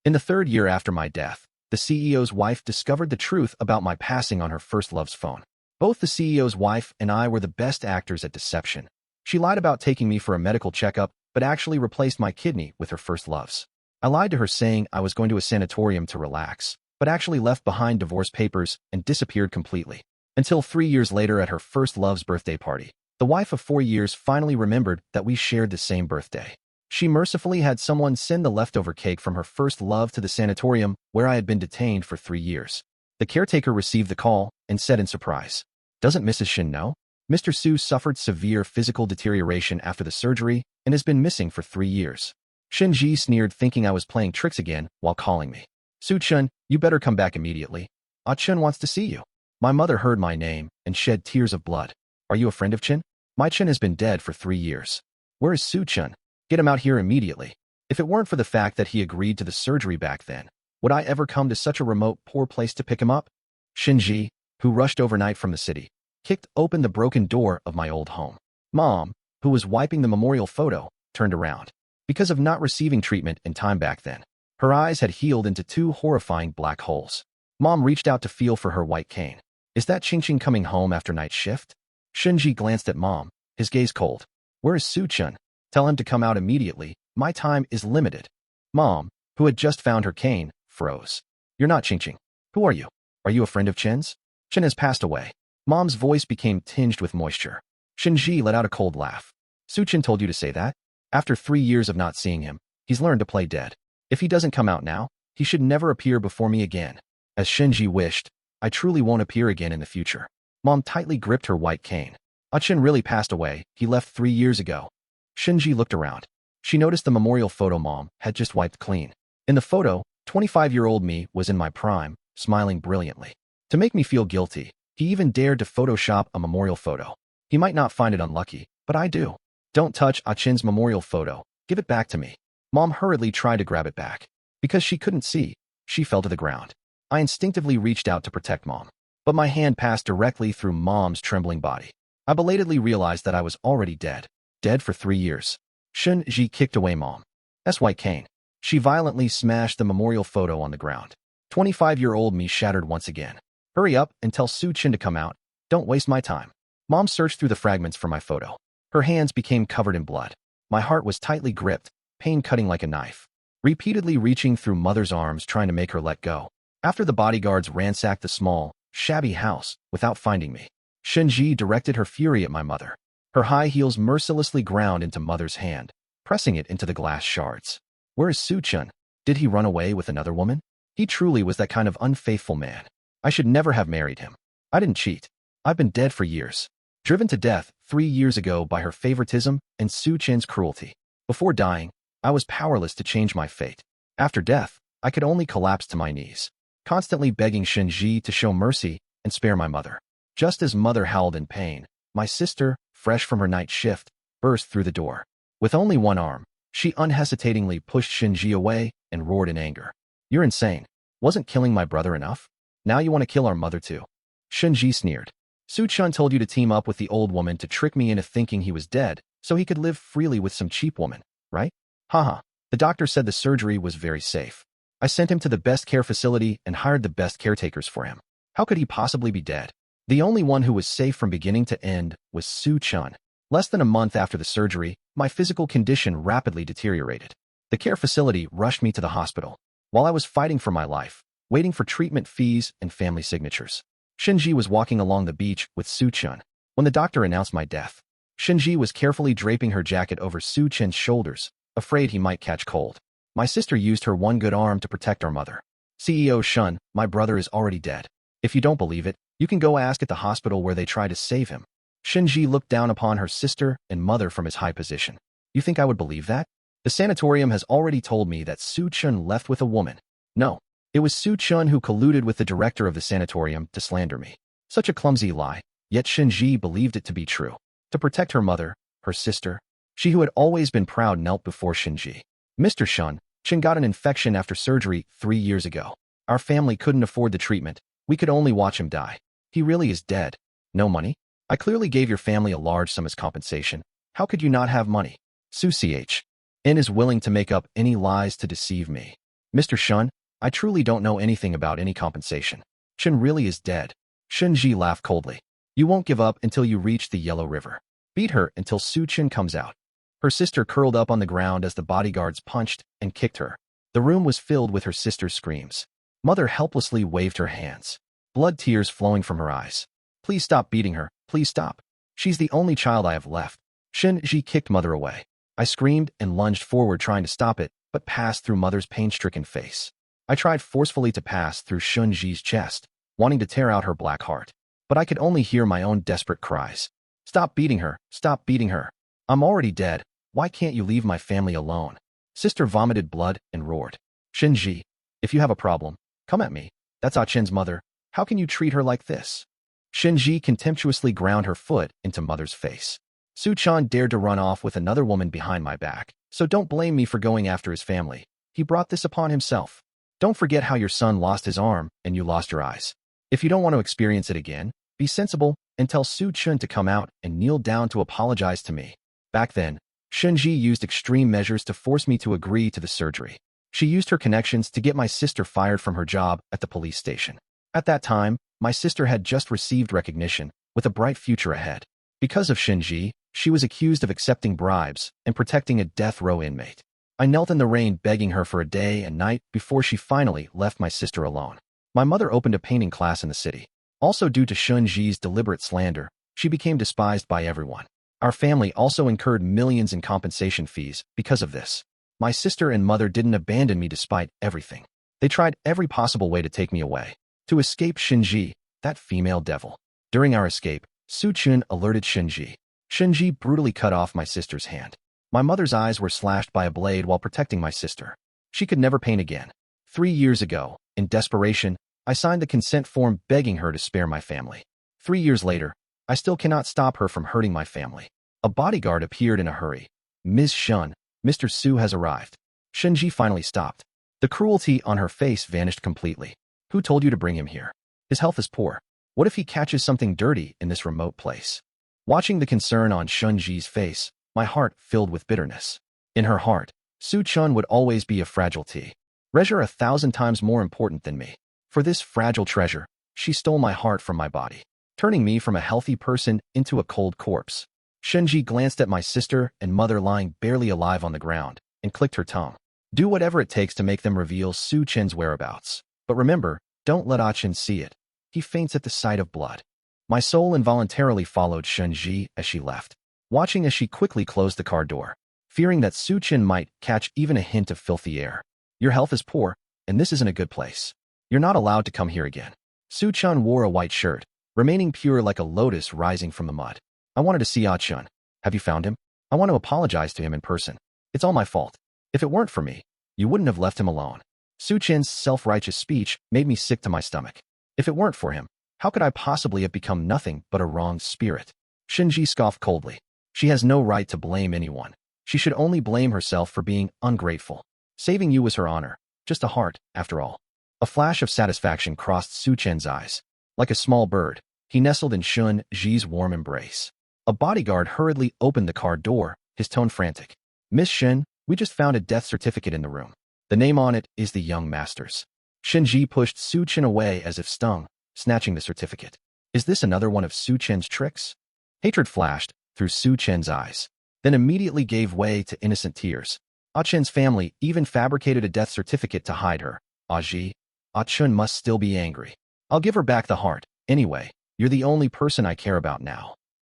In the third year after my death, the CEO's wife discovered the truth about my passing on her first love's phone. Both the CEO's wife and I were the best actors at deception. She lied about taking me for a medical checkup, but actually replaced my kidney with her first love's. I lied to her saying I was going to a sanatorium to relax, but actually left behind divorce papers and disappeared completely. Until 3 years later at her first love's birthday party, the wife of 4 years finally remembered that we shared the same birthday. She mercifully had someone send the leftover cake from her first love to the sanatorium where I had been detained for 3 years. The caretaker received the call and said in surprise, "Doesn't Mrs. Shin know? Mr. Su suffered severe physical deterioration after the surgery and has been missing for 3 years." Shin Ji sneered, thinking I was playing tricks again while calling me. "Su Chun, you better come back immediately. Ah Chun wants to see you." My mother heard my name and shed tears of blood. "Are you a friend of Chin? My Chin has been dead for 3 years. Where is Su Chun? Get him out here immediately." If it weren't for the fact that he agreed to the surgery back then, would I ever come to such a remote, poor place to pick him up? Shin Ji, who rushed overnight from the city, kicked open the broken door of my old home. Mom, who was wiping the memorial photo, turned around. Because of not receiving treatment in time back then, her eyes had healed into 2 horrifying black holes. Mom reached out to feel for her white cane. "Is that Ching Ching coming home after night shift?" Shinji glanced at Mom, his gaze cold. "Where is Su-chun? Tell him to come out immediately. My time is limited." Mom, who had just found her cane, froze. "You're not Ching Ching. Who are you? Are you a friend of Chin's? Chin has passed away." Mom's voice became tinged with moisture. Shinji let out a cold laugh. "Su-chin told you to say that? After 3 years of not seeing him, he's learned to play dead. If he doesn't come out now, he should never appear before me again." As Shinji wished, I truly won't appear again in the future. Mom tightly gripped her white cane. "Achin really passed away. He left 3 years ago." Shinji looked around. She noticed the memorial photo Mom had just wiped clean. In the photo, 25-year-old me was in my prime, smiling brilliantly. To make me feel guilty, he even dared to Photoshop a memorial photo. He might not find it unlucky, but I do. "Don't touch Achin's memorial photo. Give it back to me." Mom hurriedly tried to grab it back. Because she couldn't see, she fell to the ground. I instinctively reached out to protect Mom, but my hand passed directly through Mom's trembling body. I belatedly realized that I was already dead. Dead for 3 years. Shun Ji kicked away Mom. "That's white cane." She violently smashed the memorial photo on the ground. 25-year-old me shattered once again. "Hurry up and tell Su Chin to come out. Don't waste my time." Mom searched through the fragments for my photo. Her hands became covered in blood. My heart was tightly gripped, pain cutting like a knife. Repeatedly reaching through Mother's arms trying to make her let go. After the bodyguards ransacked the small, shabby house without finding me, Shinji directed her fury at my mother. Her high heels mercilessly ground into Mother's hand, pressing it into the glass shards. "Where is Su-chun? Did he run away with another woman? He truly was that kind of unfaithful man. I should never have married him. I didn't cheat. I've been dead for years. Driven to death 3 years ago by her favoritism and Su-chin's cruelty. Before dying, I was powerless to change my fate. After death, I could only collapse to my knees, constantly begging Shinji to show mercy and spare my mother." Just as Mother howled in pain, my sister, fresh from her night shift, burst through the door. With only one arm, she unhesitatingly pushed Shinji away and roared in anger. "You're insane. Wasn't killing my brother enough? Now you want to kill our mother too?" Shinji sneered. "Su-chun told you to team up with the old woman to trick me into thinking he was dead so he could live freely with some cheap woman, right? Haha. The doctor said the surgery was very safe. I sent him to the best care facility and hired the best caretakers for him. How could he possibly be dead? The only one who was safe from beginning to end was Su-chun. Less than a month after the surgery, my physical condition rapidly deteriorated. The care facility rushed me to the hospital, while I was fighting for my life, waiting for treatment fees and family signatures. Shinji was walking along the beach with Su-chun when the doctor announced my death. Shinji was carefully draping her jacket over Su-chun's shoulders, afraid he might catch cold. My sister used her one good arm to protect our mother. "CEO Shun, my brother is already dead. If you don't believe it, you can go ask at the hospital where they tried to save him." Shinji looked down upon her sister and mother from his high position. "You think I would believe that? The sanatorium has already told me that Su-chun left with a woman. No, it was Su-chun who colluded with the director of the sanatorium to slander me. Such a clumsy lie, yet Shinji believed it to be true. To protect her mother, her sister, she who had always been proud knelt before Shinji. "Mr. Shun, Chin got an infection after surgery 3 years ago. Our family couldn't afford the treatment. We could only watch him die. He really is dead. No money? I clearly gave your family a large sum as compensation. How could you not have money? Su Ch. N is willing to make up any lies to deceive me." Mr. Shun, I truly don't know anything about any compensation. Shun really is dead. Shunji laughed coldly. You won't give up until you reach the Yellow River. Beat her until Su Chen comes out. Her sister curled up on the ground as the bodyguards punched and kicked her. The room was filled with her sister's screams. Mother helplessly waved her hands, blood tears flowing from her eyes. Please stop beating her, please stop. She's the only child I have left. Shinji kicked Mother away. I screamed and lunged forward trying to stop it, but passed through Mother's pain-stricken face. I tried forcefully to pass through Shunji's chest, wanting to tear out her black heart. But I could only hear my own desperate cries. Stop beating her, stop beating her. I'm already dead. Why can't you leave my family alone? Sister vomited blood and roared. Shinji, if you have a problem, come at me. That's Ah-Chen's mother. How can you treat her like this? Shinji contemptuously ground her foot into Mother's face. Su-chan dared to run off with another woman behind my back, so don't blame me for going after his family. He brought this upon himself. Don't forget how your son lost his arm and you lost your eyes. If you don't want to experience it again, be sensible and tell Su-chun to come out and kneel down to apologize to me. Back then, Shinji used extreme measures to force me to agree to the surgery. She used her connections to get my sister fired from her job at the police station. At that time, my sister had just received recognition, with a bright future ahead. Because of Shinji, she was accused of accepting bribes and protecting a death row inmate. I knelt in the rain begging her for a day and night before she finally left my sister alone. My mother opened a painting class in the city. Also due to Shinji's deliberate slander, she became despised by everyone. Our family also incurred millions in compensation fees because of this. My sister and mother didn't abandon me despite everything. They tried every possible way to take me away. To escape Shinji, that female devil. During our escape, Su-chun alerted Shinji. Shinji brutally cut off my sister's hand. My mother's eyes were slashed by a blade while protecting my sister. She could never paint again. 3 years ago, in desperation, I signed the consent form begging her to spare my family. 3 years later, I still cannot stop her from hurting my family. A bodyguard appeared in a hurry. Ms. Shun, Mr. Su has arrived. Shinji finally stopped. The cruelty on her face vanished completely. Who told you to bring him here? His health is poor. What if he catches something dirty in this remote place? Watching the concern on Shinji's face, my heart filled with bitterness. In her heart, Su-chun would always be a fragile treasure 1,000 times more important than me. For this fragile treasure, she stole my heart from my body, turning me from a healthy person into a cold corpse. Shinji glanced at my sister and mother lying barely alive on the ground and clicked her tongue. Do whatever it takes to make them reveal Su-chen's whereabouts. But remember, don't let Ah-chen see it. He faints at the sight of blood. My soul involuntarily followed Shinji as she left, watching as she quickly closed the car door, fearing that Su-chen might catch even a hint of filthy air. Your health is poor, and this isn't a good place. You're not allowed to come here again. Su-chan wore a white shirt, remaining pure like a lotus rising from the mud. I wanted to see Ah-chen. Have you found him? I want to apologize to him in person. It's all my fault. If it weren't for me, you wouldn't have left him alone. Su-chen's self-righteous speech made me sick to my stomach. If it weren't for him, how could I possibly have become nothing but a wrong spirit? Shinji scoffed coldly. She has no right to blame anyone. She should only blame herself for being ungrateful. Saving you was her honor. Just a heart, after all. A flash of satisfaction crossed Su-chen's eyes. Like a small bird, he nestled in Shun-ji's warm embrace. A bodyguard hurriedly opened the car door, his tone frantic. Miss Shin, we just found a death certificate in the room. The name on it is the young master's. Shinji pushed Su-chen away as if stung, snatching the certificate. Is this another one of Su-chen's tricks? Hatred flashed through Su-chen's eyes, then immediately gave way to innocent tears. Ah-chen's family even fabricated a death certificate to hide her. Ah-chen must still be angry. I'll give her back the heart. Anyway, you're the only person I care about now.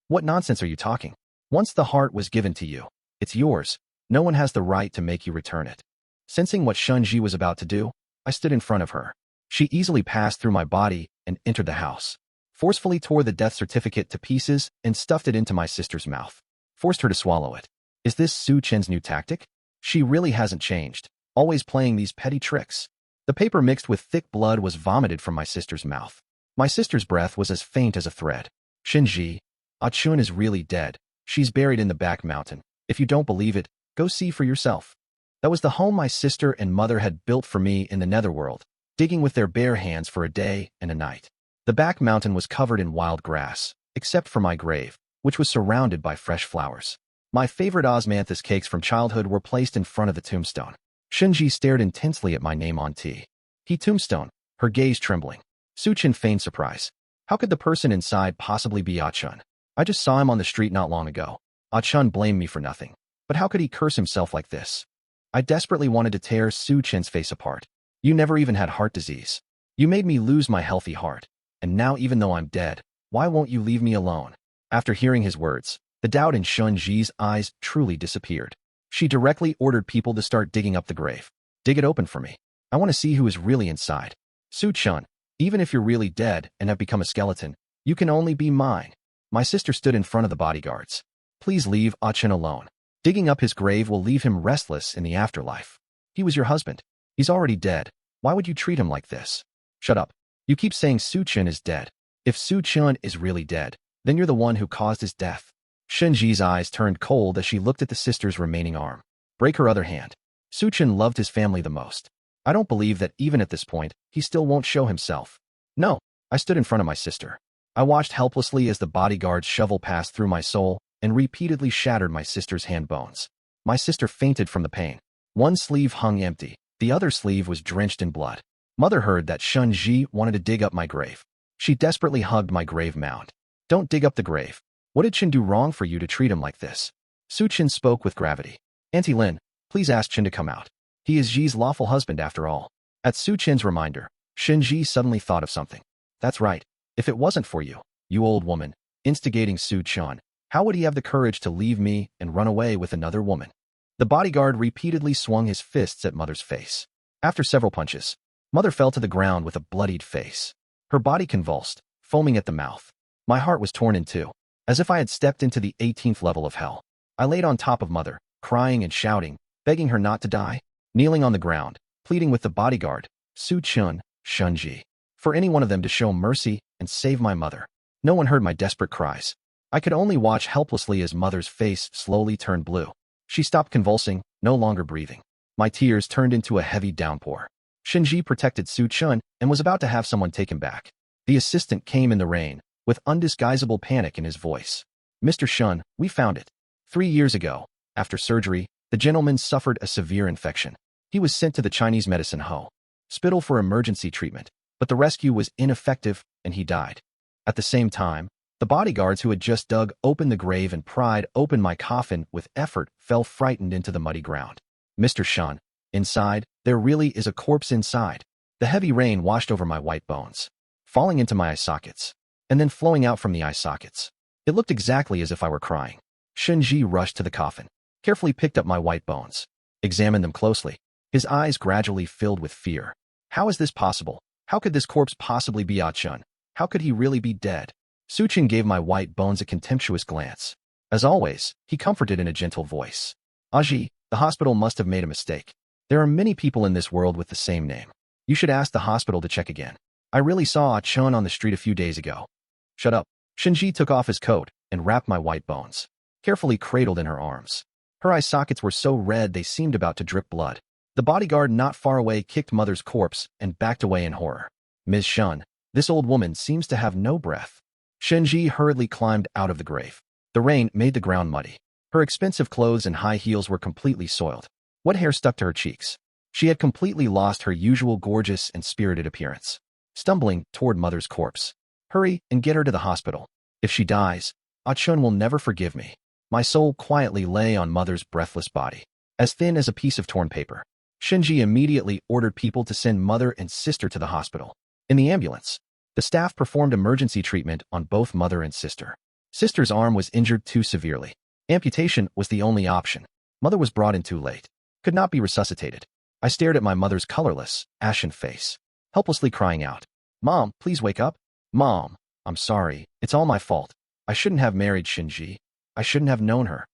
What nonsense are you talking? Once the heart was given to you, it's yours. No one has the right to make you return it. Sensing what Shinji was about to do, I stood in front of her. She easily passed through my body and entered the house, forcefully tore the death certificate to pieces and stuffed it into my sister's mouth, forced her to swallow it. Is this Su-chen's new tactic? She really hasn't changed, always playing these petty tricks. The paper mixed with thick blood was vomited from my sister's mouth. My sister's breath was as faint as a thread. Shinji, Ah-chen is really dead. She's buried in the back mountain. If you don't believe it, go see for yourself. That was the home my sister and mother had built for me in the netherworld, digging with their bare hands for a day and a night. The back mountain was covered in wild grass, except for my grave, which was surrounded by fresh flowers. My favorite osmanthus cakes from childhood were placed in front of the tombstone. Shinji stared intensely at my name on T. He tombstone, her gaze trembling. Suchin feigned surprise. How could the person inside possibly be Ah-chun? I just saw him on the street not long ago. Ah-chun blamed me for nothing. But how could he curse himself like this? I desperately wanted to tear Suchin's face apart. You never even had heart disease. You made me lose my healthy heart. And now even though I'm dead, why won't you leave me alone? After hearing his words, the doubt in Shunji's eyes truly disappeared. She directly ordered people to start digging up the grave. Dig it open for me. I want to see who is really inside. Suchun, even if you're really dead and have become a skeleton, you can only be mine. My sister stood in front of the bodyguards. Please leave Ah-chun alone. Digging up his grave will leave him restless in the afterlife. He was your husband. He's already dead. Why would you treat him like this? Shut up. You keep saying Suchun is dead. If Suchun is really dead, then you're the one who caused his death. Shinji's eyes turned cold as she looked at the sister's remaining arm. Break her other hand. Suchun loved his family the most. I don't believe that even at this point, he still won't show himself. No, I stood in front of my sister. I watched helplessly as the bodyguard's shovel passed through my soul and repeatedly shattered my sister's hand bones. My sister fainted from the pain. One sleeve hung empty. The other sleeve was drenched in blood. Mother heard that Shunji wanted to dig up my grave. She desperately hugged my grave mound. Don't dig up the grave. What did Chin do wrong for you to treat him like this? Suchin spoke with gravity. Auntie Lin, please ask Chin to come out. He is Ji's lawful husband after all. At Suchin's reminder, Shinji suddenly thought of something. That's right. If it wasn't for you, you old woman, instigating Suchun, how would he have the courage to leave me and run away with another woman? The bodyguard repeatedly swung his fists at Mother's face. After several punches, Mother fell to the ground with a bloodied face. Her body convulsed, foaming at the mouth. My heart was torn in two, as if I had stepped into the 18th level of hell. I laid on top of Mother, crying and shouting, begging her not to die, kneeling on the ground, pleading with the bodyguard, Suchun, Shunji, for any one of them to show mercy and save my mother. No one heard my desperate cries. I could only watch helplessly as Mother's face slowly turned blue. She stopped convulsing, no longer breathing. My tears turned into a heavy downpour. Shinji protected Suchun and was about to have someone take him back. The assistant came in the rain, with undisguisable panic in his voice. Mr. Shun, we found it. 3 years ago, after surgery, the gentleman suffered a severe infection. He was sent to the Chinese medicine hospital for emergency treatment, but the rescue was ineffective and he died. At the same time, the bodyguards who had just dug open the grave and pried open my coffin with effort fell frightened into the muddy ground. Mr. Shun, inside, there really is a corpse inside. The heavy rain washed over my white bones, falling into my eye sockets, and then flowing out from the eye sockets. It looked exactly as if I were crying. Shinji rushed to the coffin, carefully picked up my white bones, examined them closely. His eyes gradually filled with fear. How is this possible? How could this corpse possibly be Ah-chun? How could he really be dead? Suchin gave my white bones a contemptuous glance. As always, he comforted in a gentle voice. Aji, the hospital must have made a mistake. There are many people in this world with the same name. You should ask the hospital to check again. I really saw Ah-chun on the street a few days ago. Shut up. Shinji took off his coat and wrapped my white bones, carefully cradled in her arms. Her eye sockets were so red they seemed about to drip blood. The bodyguard not far away kicked Mother's corpse and backed away in horror. Ms. Shun, this old woman seems to have no breath. Shinji hurriedly climbed out of the grave. The rain made the ground muddy. Her expensive clothes and high heels were completely soiled. Wet hair stuck to her cheeks. She had completely lost her usual gorgeous and spirited appearance. Stumbling toward Mother's corpse. Hurry and get her to the hospital. If she dies, Ah-chun will never forgive me. My soul quietly lay on Mother's breathless body, as thin as a piece of torn paper. Shinji immediately ordered people to send Mother and sister to the hospital. In the ambulance, the staff performed emergency treatment on both Mother and sister. Sister's arm was injured too severely. Amputation was the only option. Mother was brought in too late. Could not be resuscitated. I stared at my mother's colorless, ashen face, helplessly crying out, "Mom, please wake up. Mom, I'm sorry. It's all my fault. I shouldn't have married Shinji. I shouldn't have known her."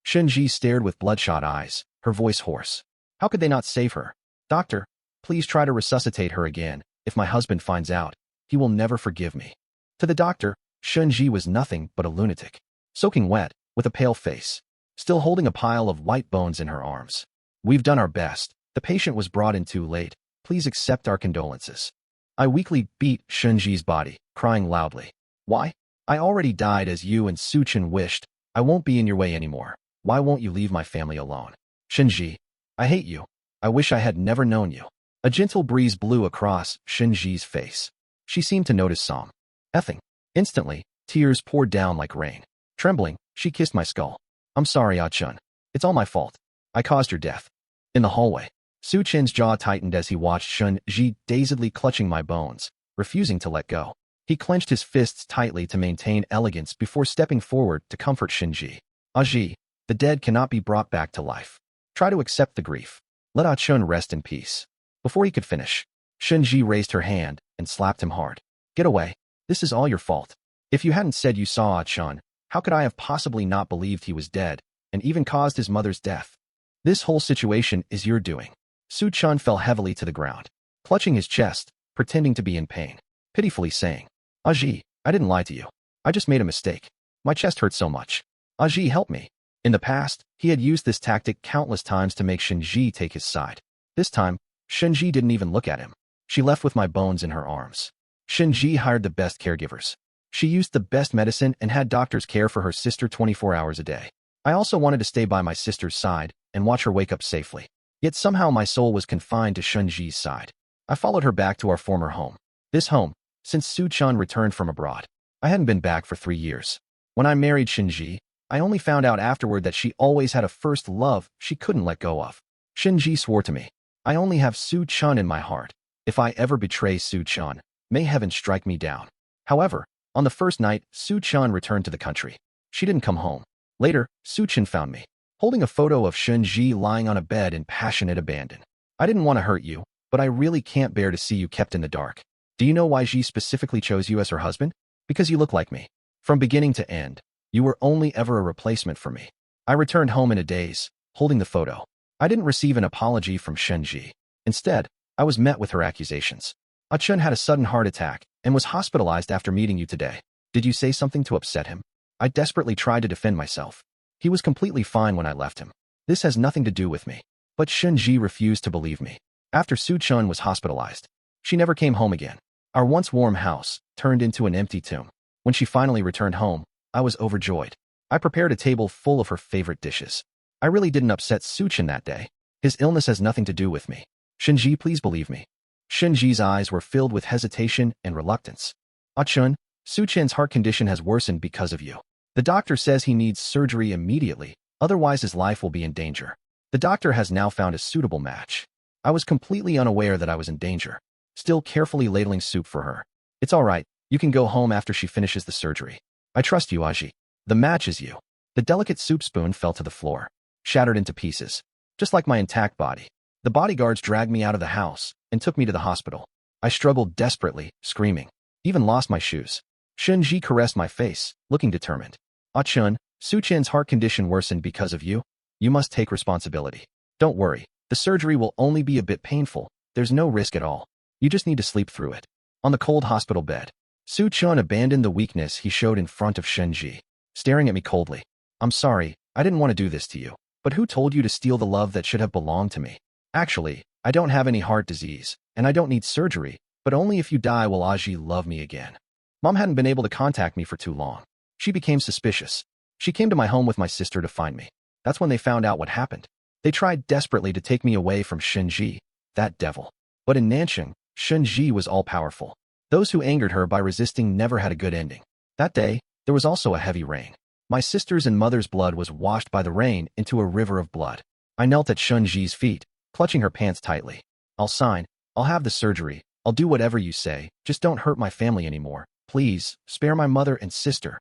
Shinji stared with bloodshot eyes, her voice hoarse. How could they not save her? "Doctor, please try to resuscitate her again. If my husband finds out, he will never forgive me." To the doctor, Shinji was nothing but a lunatic, soaking wet, with a pale face, still holding a pile of white bones in her arms. "We've done our best. The patient was brought in too late. Please accept our condolences." I weakly beat Shinji's body, crying loudly. "Why? I already died as you and Suchin wished. I won't be in your way anymore. Why won't you leave my family alone? Shinji, I hate you. I wish I had never known you. A gentle breeze blew across Shenji's face. She seemed to notice Sam. Effing. Instantly, tears poured down like rain. Trembling, she kissed my skull. I'm sorry, Ah-chun. It's all my fault. I caused your death. In the hallway, Su Chen's jaw tightened as he watched Shenji dazedly clutching my bones, refusing to let go. He clenched his fists tightly to maintain elegance before stepping forward to comfort Shenji. Aji, the dead cannot be brought back to life. Try to accept the grief. Let Ah-chun rest in peace. Before he could finish, Shenji raised her hand and slapped him hard. Get away. This is all your fault. If you hadn't said you saw Ah-chun, how could I have possibly not believed he was dead, and even caused his mother's death? This whole situation is your doing. Su Chun fell heavily to the ground, clutching his chest, pretending to be in pain, pitifully saying, Aji, I didn't lie to you. I just made a mistake. My chest hurt so much. Aji, help me. In the past, he had used this tactic countless times to make Shenji take his side. This time, Shenji didn't even look at him. She left with my bones in her arms. Shenji hired the best caregivers. She used the best medicine and had doctors care for her sister 24 hours a day. I also wanted to stay by my sister's side and watch her wake up safely. Yet somehow my soul was confined to Shenji's side. I followed her back to our former home. This home, since Su Chun returned from abroad. I hadn't been back for 3 years. When I married Shenji, I only found out afterward that she always had a first love she couldn't let go of. Shenji swore to me, I only have Su Chun in my heart. If I ever betray Su Chun, may heaven strike me down. However, on the first night, Su Chun returned to the country. She didn't come home. Later, Su Chun found me, holding a photo of Shenji lying on a bed in passionate abandon. I didn't want to hurt you, but I really can't bear to see you kept in the dark. Do you know why Ji specifically chose you as her husband? Because you look like me. From beginning to end, you were only ever a replacement for me. I returned home in a daze, holding the photo. I didn't receive an apology from Shenji. Instead, I was met with her accusations. Ah-chun had a sudden heart attack and was hospitalized after meeting you today. Did you say something to upset him? I desperately tried to defend myself. He was completely fine when I left him. This has nothing to do with me. But Shenji refused to believe me. After Su Chun was hospitalized, she never came home again. Our once warm house turned into an empty tomb. When she finally returned home, I was overjoyed. I prepared a table full of her favorite dishes. I really didn't upset Su Chun that day. His illness has nothing to do with me. Shenji, please believe me. Shenji's eyes were filled with hesitation and reluctance. Ah-chun, Su Chen's heart condition has worsened because of you. The doctor says he needs surgery immediately, otherwise his life will be in danger. The doctor has now found a suitable match. I was completely unaware that I was in danger, still carefully ladling soup for her. It's all right, you can go home after she finishes the surgery. I trust you, Aji. The match is you. The delicate soup spoon fell to the floor, shattered into pieces, just like my intact body. The bodyguards dragged me out of the house and took me to the hospital. I struggled desperately, screaming, even lost my shoes. Shenji caressed my face, looking determined. Ah-chun, Su Chen's heart condition worsened because of you. You must take responsibility. Don't worry, the surgery will only be a bit painful. There's no risk at all. You just need to sleep through it. On the cold hospital bed, Su Chun abandoned the weakness he showed in front of Shenji, staring at me coldly. I'm sorry, I didn't want to do this to you. But who told you to steal the love that should have belonged to me? Actually, I don't have any heart disease, and I don't need surgery, but only if you die will Aji love me again. Mom hadn't been able to contact me for too long. She became suspicious. She came to my home with my sister to find me. That's when they found out what happened. They tried desperately to take me away from Shenji, that devil. But in Nansheng, Shenji was all-powerful. Those who angered her by resisting never had a good ending. That day, there was also a heavy rain. My sister's and mother's blood was washed by the rain into a river of blood. I knelt at Shenji's feet, clutching her pants tightly. I'll sign. I'll have the surgery. I'll do whatever you say. Just don't hurt my family anymore. Please, spare my mother and sister.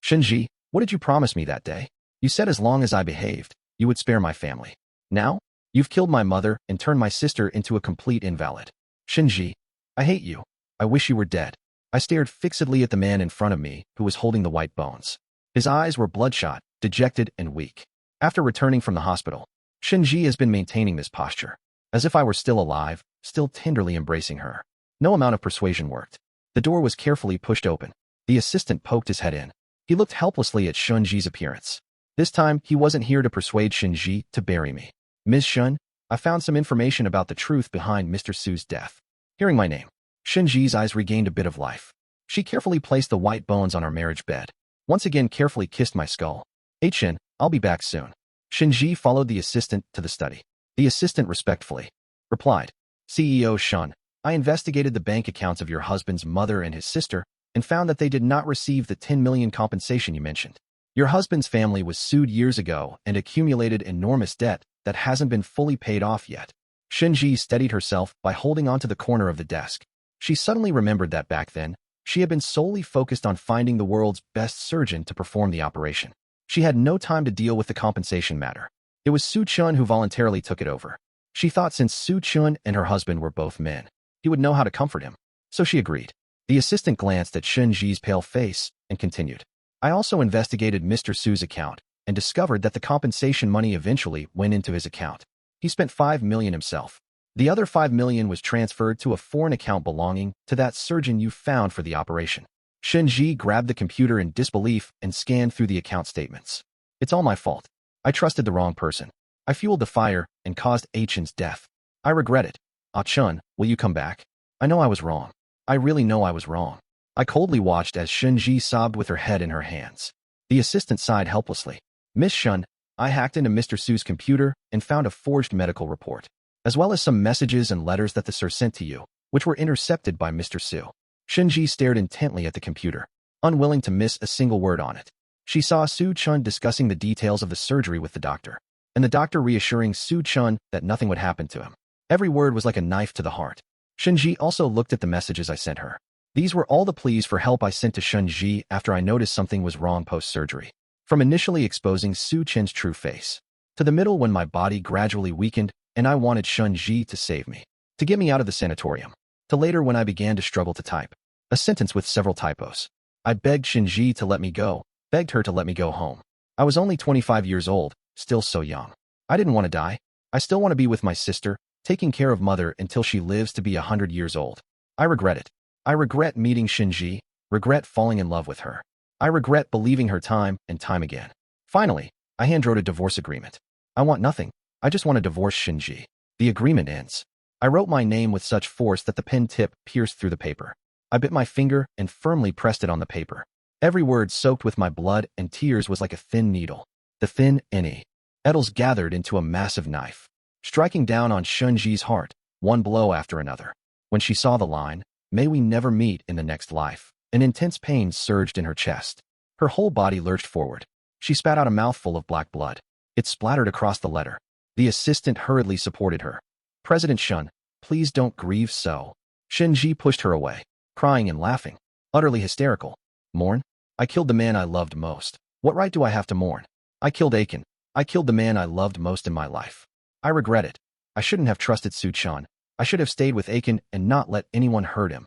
Shenji, what did you promise me that day? You said as long as I behaved, you would spare my family. Now, you've killed my mother and turned my sister into a complete invalid. Shenji, I hate you. I wish you were dead. I stared fixedly at the man in front of me who was holding the white bones. His eyes were bloodshot, dejected, and weak. After returning from the hospital, Shenji has been maintaining this posture, as if I were still alive, still tenderly embracing her. No amount of persuasion worked. The door was carefully pushed open. The assistant poked his head in. He looked helplessly at Shenji's appearance. This time, he wasn't here to persuade Shenji to bury me. Ms. Shun, I found some information about the truth behind Mr. Su's death. Hearing my name, Shenji's eyes regained a bit of life. She carefully placed the white bones on our marriage bed. Once again carefully kissed my skull. Shin, I'll be back soon. Shenji followed the assistant to the study. The assistant respectfully replied, CEO Shun, I investigated the bank accounts of your husband's mother and his sister and found that they did not receive the 10 million compensation you mentioned. Your husband's family was sued years ago and accumulated enormous debt that hasn't been fully paid off yet. Shinji steadied herself by holding onto the corner of the desk. She suddenly remembered that back then, she had been solely focused on finding the world's best surgeon to perform the operation. She had no time to deal with the compensation matter. It was Su Chun who voluntarily took it over. She thought since Su Chun and her husband were both men, he would know how to comfort him. So she agreed. The assistant glanced at Shinji's pale face and continued. I also investigated Mr. Su's account and discovered that the compensation money eventually went into his account. He spent 5 million himself. The other 5 million was transferred to a foreign account belonging to that surgeon you found for the operation. Shinji grabbed the computer in disbelief and scanned through the account statements. It's all my fault. I trusted the wrong person. I fueled the fire and caused Achen's death. I regret it. Ah-chun, will you come back? I know I was wrong. I really know I was wrong. I coldly watched as Shinji sobbed with her head in her hands. The assistant sighed helplessly. Miss Shun, I hacked into Mr. Su's computer and found a forged medical report, as well as some messages and letters that the Sir sent to you, which were intercepted by Mr. Su. Shinji stared intently at the computer, unwilling to miss a single word on it. She saw Su Chun discussing the details of the surgery with the doctor, and the doctor reassuring Su Chun that nothing would happen to him. Every word was like a knife to the heart. Shinji also looked at the messages I sent her. These were all the pleas for help I sent to Shinji after I noticed something was wrong post-surgery. From initially exposing Su Chen's true face, to the middle when my body gradually weakened and I wanted Shinji to save me, to get me out of the sanatorium, to later when I began to struggle to type a sentence with several typos. I begged Shinji to let me go, begged her to let me go home. I was only 25 years old, still so young. I didn't want to die. I still want to be with my sister, taking care of mother until she lives to be 100 years old. I regret it. I regret meeting Shinji, regret falling in love with her. I regret believing her time and time again. Finally, I handwrote a divorce agreement. I want nothing. I just want to divorce Shinji. The agreement ends. I wrote my name with such force that the pen tip pierced through the paper. I bit my finger and firmly pressed it on the paper. Every word soaked with my blood and tears was like a thin needle. The thin N.E. Needles gathered into a massive knife, striking down on Shinji's heart, one blow after another. When she saw the line, "May we never meet in the next life," an intense pain surged in her chest. Her whole body lurched forward. She spat out a mouthful of black blood. It splattered across the letter. The assistant hurriedly supported her. President Shun, please don't grieve so. Shinji pushed her away, crying and laughing, utterly hysterical. Mourn? I killed the man I loved most. What right do I have to mourn? I killed Achen. I killed the man I loved most in my life. I regret it. I shouldn't have trusted Su Chun. I should have stayed with Achen and not let anyone hurt him.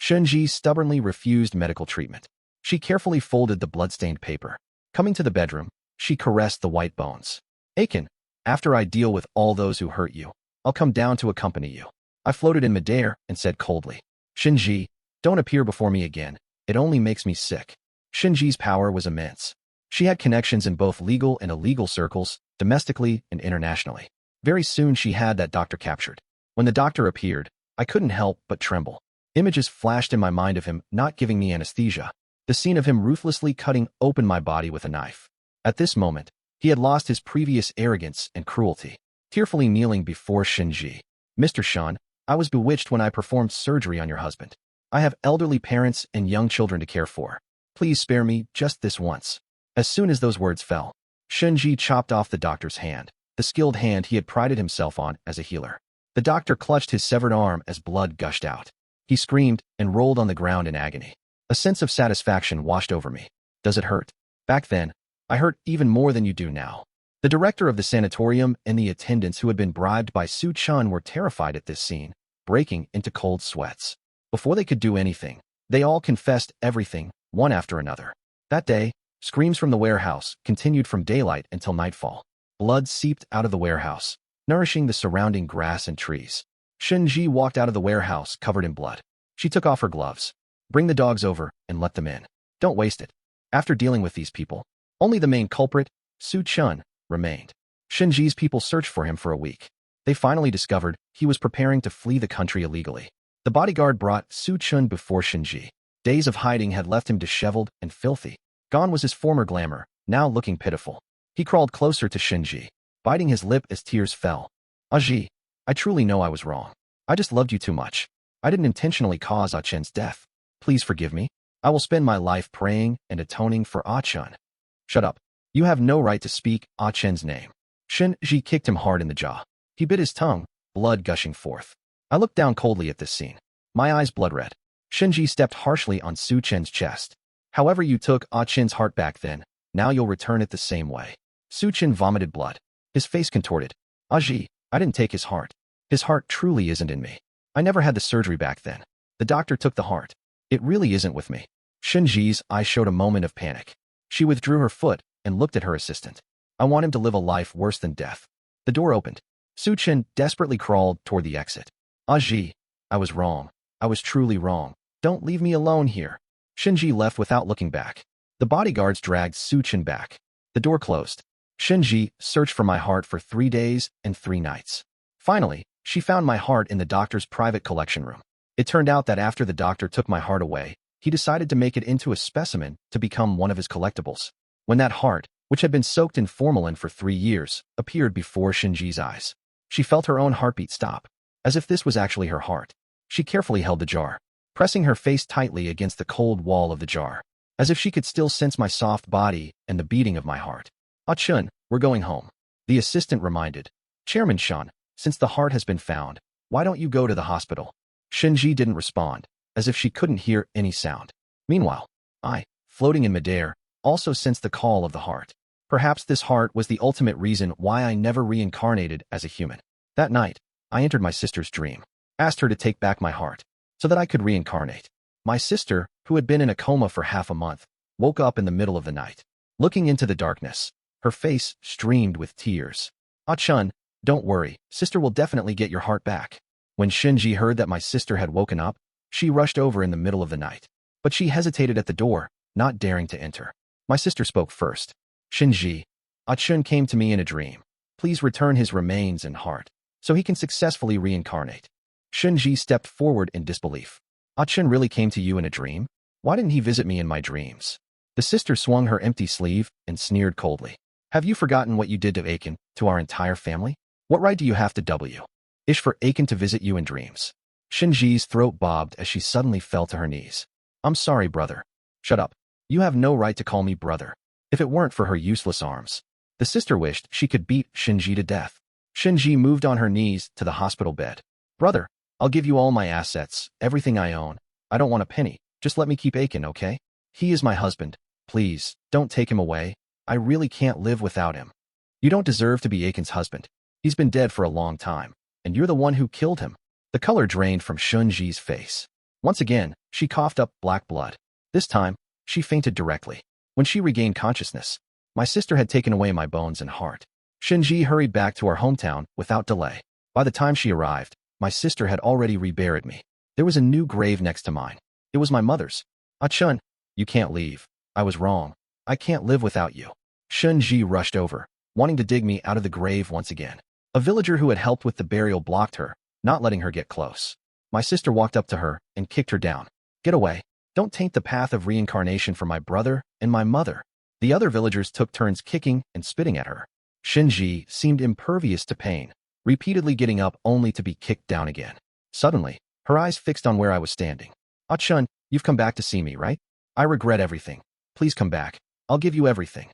Shinji stubbornly refused medical treatment. She carefully folded the blood-stained paper. Coming to the bedroom, she caressed the white bones. Achen, after I deal with all those who hurt you, I'll come down to accompany you. I floated in midair and said coldly, Shinji, don't appear before me again. It only makes me sick. Shinji's power was immense. She had connections in both legal and illegal circles, domestically and internationally. Very soon she had that doctor captured. When the doctor appeared, I couldn't help but tremble. Images flashed in my mind of him not giving me anesthesia. The scene of him ruthlessly cutting open my body with a knife. At this moment, he had lost his previous arrogance and cruelty. Tearfully kneeling before Shinji. Mr. Shun, I was bewitched when I performed surgery on your husband. I have elderly parents and young children to care for. Please spare me just this once. As soon as those words fell, Shinji chopped off the doctor's hand, the skilled hand he had prided himself on as a healer. The doctor clutched his severed arm as blood gushed out. He screamed and rolled on the ground in agony. A sense of satisfaction washed over me. Does it hurt? Back then, I hurt even more than you do now. The director of the sanatorium and the attendants who had been bribed by Su Chun were terrified at this scene, breaking into cold sweats. Before they could do anything, they all confessed everything, one after another. That day, screams from the warehouse continued from daylight until nightfall. Blood seeped out of the warehouse, nourishing the surrounding grass and trees. Shinji walked out of the warehouse covered in blood. She took off her gloves. Bring the dogs over and let them in. Don't waste it. After dealing with these people, only the main culprit, Su Chun, remained. Shinji's people searched for him for a week. They finally discovered he was preparing to flee the country illegally. The bodyguard brought Su Chun before Shinji. Days of hiding had left him disheveled and filthy. Gone was his former glamour, now looking pitiful. He crawled closer to Shinji, biting his lip as tears fell. Aji, I truly know I was wrong. I just loved you too much. I didn't intentionally cause Ah-Chen's death. Please forgive me. I will spend my life praying and atoning for Ah-Chen. Shut up. You have no right to speak Ah-Chen's name. Shen-Ji kicked him hard in the jaw. He bit his tongue, blood gushing forth. I looked down coldly at this scene. My eyes blood-red. Shen-Ji stepped harshly on Su-Chen's chest. However you took Ah-Chen's heart back then, now you'll return it the same way. Su-Chen vomited blood. His face contorted. Aji, I didn't take his heart. His heart truly isn't in me. I never had the surgery back then. The doctor took the heart. It really isn't with me. Shen-Ji's eyes showed a moment of panic. She withdrew her foot and looked at her assistant. I want him to live a life worse than death. The door opened. Su-Chen desperately crawled toward the exit. Aji, I was wrong. I was truly wrong. Don't leave me alone here. Shen-Ji left without looking back. The bodyguards dragged Su-Chen back. The door closed. Shen-Ji searched for my heart for 3 days and 3 nights. Finally, she found my heart in the doctor's private collection room. It turned out that after the doctor took my heart away, he decided to make it into a specimen to become one of his collectibles. When that heart, which had been soaked in formalin for 3 years, appeared before Shen-Ji's eyes, she felt her own heartbeat stop, as if this was actually her heart. She carefully held the jar, pressing her face tightly against the cold wall of the jar, as if she could still sense my soft body and the beating of my heart. Ah-Chun, we're going home. The assistant reminded. Chairman Shan, since the heart has been found, why don't you go to the hospital? Shen-Ji didn't respond, as if she couldn't hear any sound. Meanwhile, I, floating in midair, also sensed the call of the heart. Perhaps this heart was the ultimate reason why I never reincarnated as a human. That night, I entered my sister's dream, asked her to take back my heart, so that I could reincarnate. My sister, who had been in a coma for half a month, woke up in the middle of the night. Looking into the darkness, her face streamed with tears. Ah-Chun, don't worry, sister will definitely get your heart back. When Shen-Ji heard that my sister had woken up, she rushed over in the middle of the night. But she hesitated at the door, not daring to enter. My sister spoke first. Shen-Ji, Ah-Chun came to me in a dream. Please return his remains and heart, so he can successfully reincarnate. Shen-Ji stepped forward in disbelief. Ah-Chun really came to you in a dream? Why didn't he visit me in my dreams? The sister swung her empty sleeve and sneered coldly. Have you forgotten what you did to Aiken, to our entire family? What right do you have to Ish for Aiken to visit you in dreams? Shen-Ji's throat bobbed as she suddenly fell to her knees. I'm sorry, brother. Shut up. You have no right to call me brother. If it weren't for her useless arms. The sister wished she could beat Shen-Ji to death. Shen-Ji moved on her knees to the hospital bed. Brother, I'll give you all my assets, everything I own. I don't want a penny. Just let me keep Aiken, okay? He is my husband. Please, don't take him away. I really can't live without him. You don't deserve to be Aiken's husband. He's been dead for a long time, and you're the one who killed him. The color drained from Shen-Ji's face. Once again, she coughed up black blood. This time, she fainted directly. When she regained consciousness, my sister had taken away my bones and heart. Shen-Ji hurried back to our hometown without delay. By the time she arrived, my sister had already reburied me. There was a new grave next to mine. It was my mother's. Ah-Chun, you can't leave. I was wrong. I can't live without you. Shen-Ji rushed over, wanting to dig me out of the grave once again. A villager who had helped with the burial blocked her, not letting her get close. My sister walked up to her and kicked her down. Get away. Don't taint the path of reincarnation for my brother and my mother. The other villagers took turns kicking and spitting at her. Shen-Ji seemed impervious to pain, repeatedly getting up only to be kicked down again. Suddenly, her eyes fixed on where I was standing. Ah-Chun, you've come back to see me, right? I regret everything. Please come back. I'll give you everything.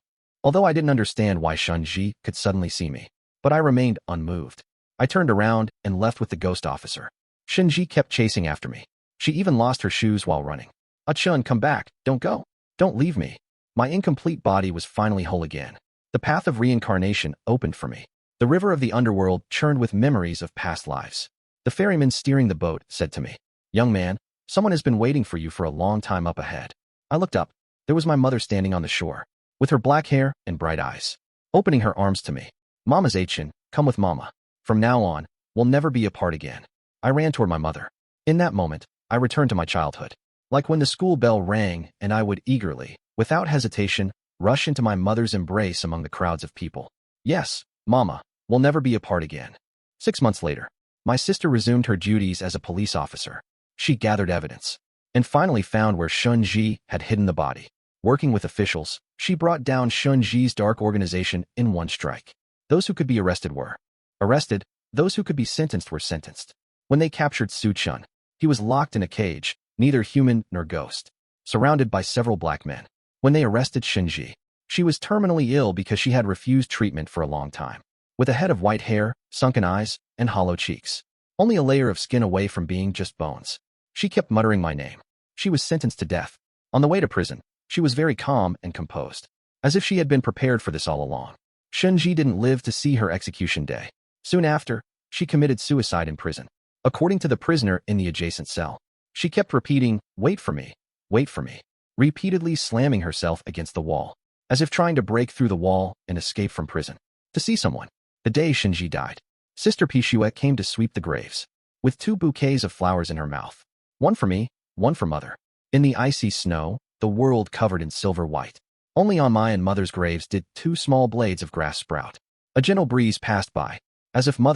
Although I didn't understand why Shen-Ji could suddenly see me, but I remained unmoved. I turned around and left with the ghost officer. Shen-Ji kept chasing after me. She even lost her shoes while running. Ah-Chun, come back. Don't go. Don't leave me. My incomplete body was finally whole again. The path of reincarnation opened for me. The river of the underworld churned with memories of past lives. The ferryman steering the boat said to me, Young man, someone has been waiting for you for a long time up ahead. I looked up. There was my mother standing on the shore, with her black hair and bright eyes, opening her arms to me. Mama's Aichen, come with Mama. From now on, we'll never be apart again. I ran toward my mother. In that moment, I returned to my childhood. Like when the school bell rang and I would eagerly, without hesitation, rush into my mother's embrace among the crowds of people. Yes, Mama, we'll never be apart again. 6 months later, my sister resumed her duties as a police officer. She gathered evidence and finally found where Shen-Ji had hidden the body. Working with officials, she brought down Shen-Ji's dark organization in one strike. Those who could be arrested were arrested, Those who could be sentenced were sentenced. When they captured Su Chun, he was locked in a cage, neither human nor ghost, surrounded by several black men. When they arrested Shinji, she was terminally ill because she had refused treatment for a long time. With a head of white hair, sunken eyes, and hollow cheeks, only a layer of skin away from being just bones. She kept muttering my name. She was sentenced to death. On the way to prison, she was very calm and composed, as if she had been prepared for this all along. Shinji didn't live to see her execution day. Soon after, she committed suicide in prison. According to the prisoner in the adjacent cell, she kept repeating, "Wait for me, wait for me," repeatedly slamming herself against the wall, as if trying to break through the wall and escape from prison. To see someone. The day Shinji died, Sister Pishue came to sweep the graves, with 2 bouquets of flowers in her mouth. One for me, one for Mother. In the icy snow, the world covered in silver white. Only on my and Mother's graves did 2 small blades of grass sprout. A gentle breeze passed by, as if Mother